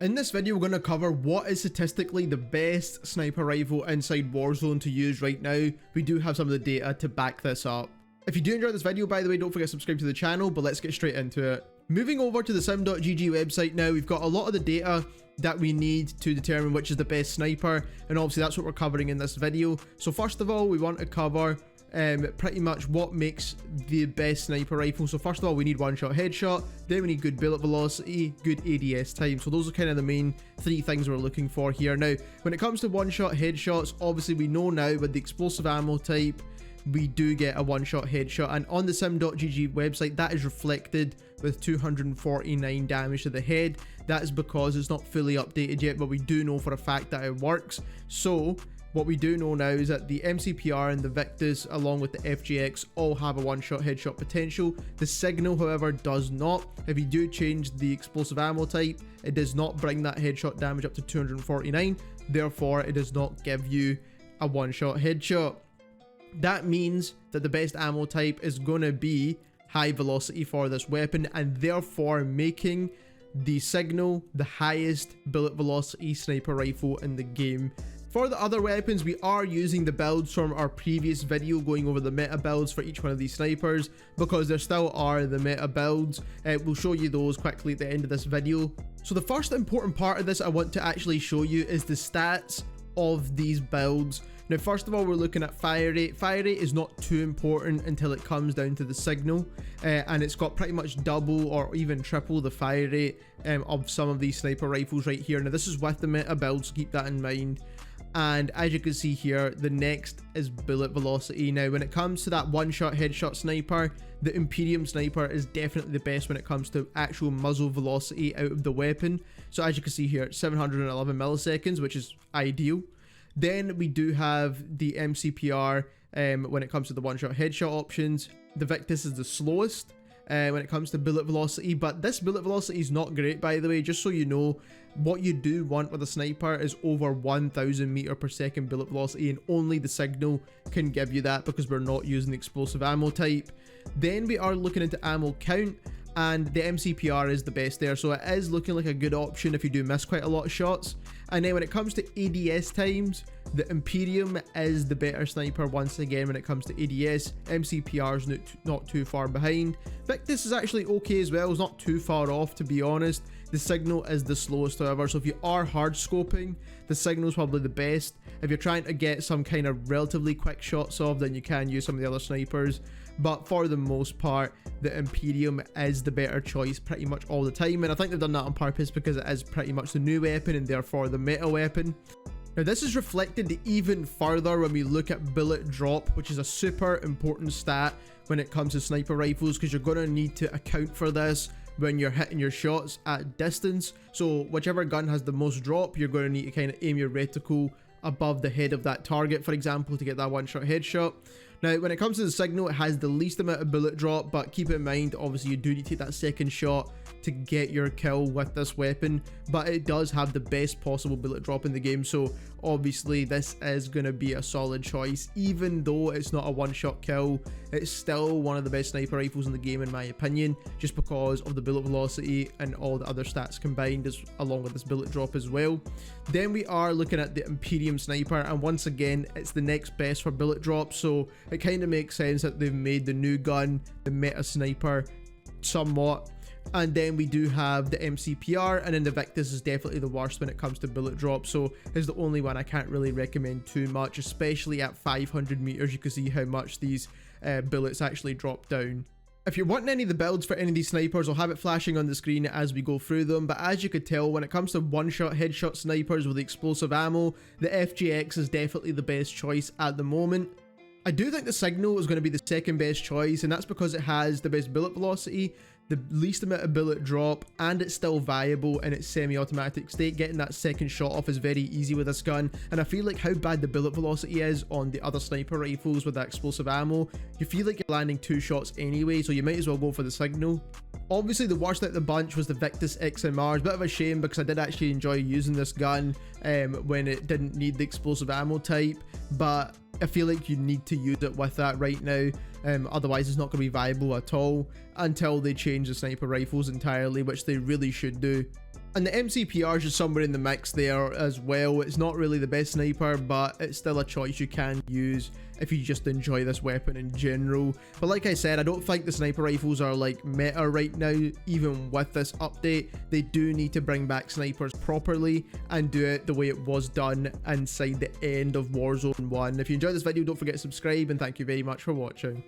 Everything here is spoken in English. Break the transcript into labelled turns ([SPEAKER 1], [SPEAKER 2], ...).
[SPEAKER 1] In this video, we're going to cover what is statistically the best sniper rifle inside Warzone to use right now. We do have some of the data to back this up. If you do enjoy this video, by the way, don't forget to subscribe to the channel, but let's get straight into it. Moving over to the sim.gg website now, we've got a lot of the data that we need to determine which is the best sniper, and obviously that's what we're covering in this video. So first of all, we want to cover pretty much what makes the best sniper rifle. So first of all, we need one-shot headshot, then we need good bullet velocity, good ADS time. So those are kind of the main three things we're looking for here. Now, when it comes to one-shot headshots, obviously we know now with the explosive ammo type, we do get a one-shot headshot, and on the sim.gg website that is reflected with 249 damage to the head. That is because it's not fully updated yet, but we do know for a fact that it works. So what we do know now is that the MCPR and the Victus along with the FGX all have a one-shot headshot potential. The Signal, however, does not. If you do change the explosive ammo type, it does not bring that headshot damage up to 249, therefore it does not give you a one-shot headshot. That means that the best ammo type is going to be high velocity for this weapon, and therefore making the Signal the highest bullet velocity sniper rifle in the game. For the other weapons, we are using the builds from our previous video going over the meta builds for each one of these snipers, because there still are the meta builds. We'll show you those quickly at the end of this video. So the first important part of this I want to actually show you is the stats of these builds. Now, first of all, we're looking at fire rate. Fire rate is not too important until it comes down to the Signal, and it's got pretty much double or even triple the fire rate of some of these sniper rifles right here. Now, this is with the meta build, so keep that in mind. And as you can see here, the next is bullet velocity. Now, when it comes to that one-shot headshot sniper, the Imperium sniper is definitely the best when it comes to actual muzzle velocity out of the weapon. So as you can see here, 711 milliseconds, which is ideal. Then we do have the MCPR when it comes to the one-shot headshot options. The Victus is the slowest when it comes to bullet velocity, but this bullet velocity is not great, by the way. Just so you know, what you do want with a sniper is over 1000 meter per second bullet velocity, and only the Signal can give you that because we're not using the explosive ammo type. Then we are looking into ammo count, and the MCPR is the best there, so it is looking like a good option if you do miss quite a lot of shots. And then when it comes to ADS times, the Imperium is the better sniper once again when it comes to ADS. MCPR is not too far behind. Victus is actually okay as well, it's not too far off, to be honest. The Signal is the slowest, however, so if you are hard scoping, the Signal is probably the best. If you're trying to get some kind of relatively quick shots off, then you can use some of the other snipers, but for the most part, the Imperium is the better choice pretty much all the time, and I think they've done that on purpose because it is pretty much the new weapon and therefore the meta weapon. Now, this is reflected even further when we look at bullet drop, which is a super important stat when it comes to sniper rifles, because you're going to need to account for this when you're hitting your shots at distance. So whichever gun has the most drop, you're going to need to kind of aim your reticle above the head of that target, for example, to get that one-shot headshot. Now, when it comes to the Signal, it has the least amount of bullet drop, but keep in mind, obviously, you do need to take that second shot to get your kill with this weapon, but it does have the best possible bullet drop in the game, so obviously this is going to be a solid choice. Even though it's not a one-shot kill, it's still one of the best sniper rifles in the game in my opinion, just because of the bullet velocity and all the other stats combined, along with this bullet drop as well. Then we are looking at the Imperium sniper, and once again, it's the next best for bullet drop, so it kind of makes sense that they've made the new gun the meta sniper somewhat. And then we do have the MCPR, and then the Victus is definitely the worst when it comes to bullet drop, so is the only one I can't really recommend too much, especially at 500 meters. You can see how much these bullets actually drop down. If you're wanting any of the builds for any of these snipers, I'll have it flashing on the screen as we go through them, but as you could tell, when it comes to one-shot headshot snipers with explosive ammo, the FGX is definitely the best choice at the moment. I do think the Signal is going to be the second best choice, and that's because it has the best bullet velocity, the least amount of bullet drop, and it's still viable in its semi-automatic state. Getting that second shot off is very easy with this gun, and I feel like how bad the bullet velocity is on the other sniper rifles with that explosive ammo, you feel like you're landing two shots anyway, so you might as well go for the Signal. Obviously, the worst out of the bunch was the Victus XMR. It's a bit of a shame because I did actually enjoy using this gun when it didn't need the explosive ammo type, but I feel like you need to use it with that right now, otherwise it's not going to be viable at all until they change the sniper rifles entirely, which they really should do. And the MCPR is just somewhere in the mix there as well. It's not really the best sniper, but it's still a choice you can use if you just enjoy this weapon in general. But like I said, I don't think the sniper rifles are like meta right now. Even with this update, they do need to bring back snipers properly and do it the way it was done inside the end of Warzone 1. If you enjoyed this video, don't forget to subscribe, and thank you very much for watching.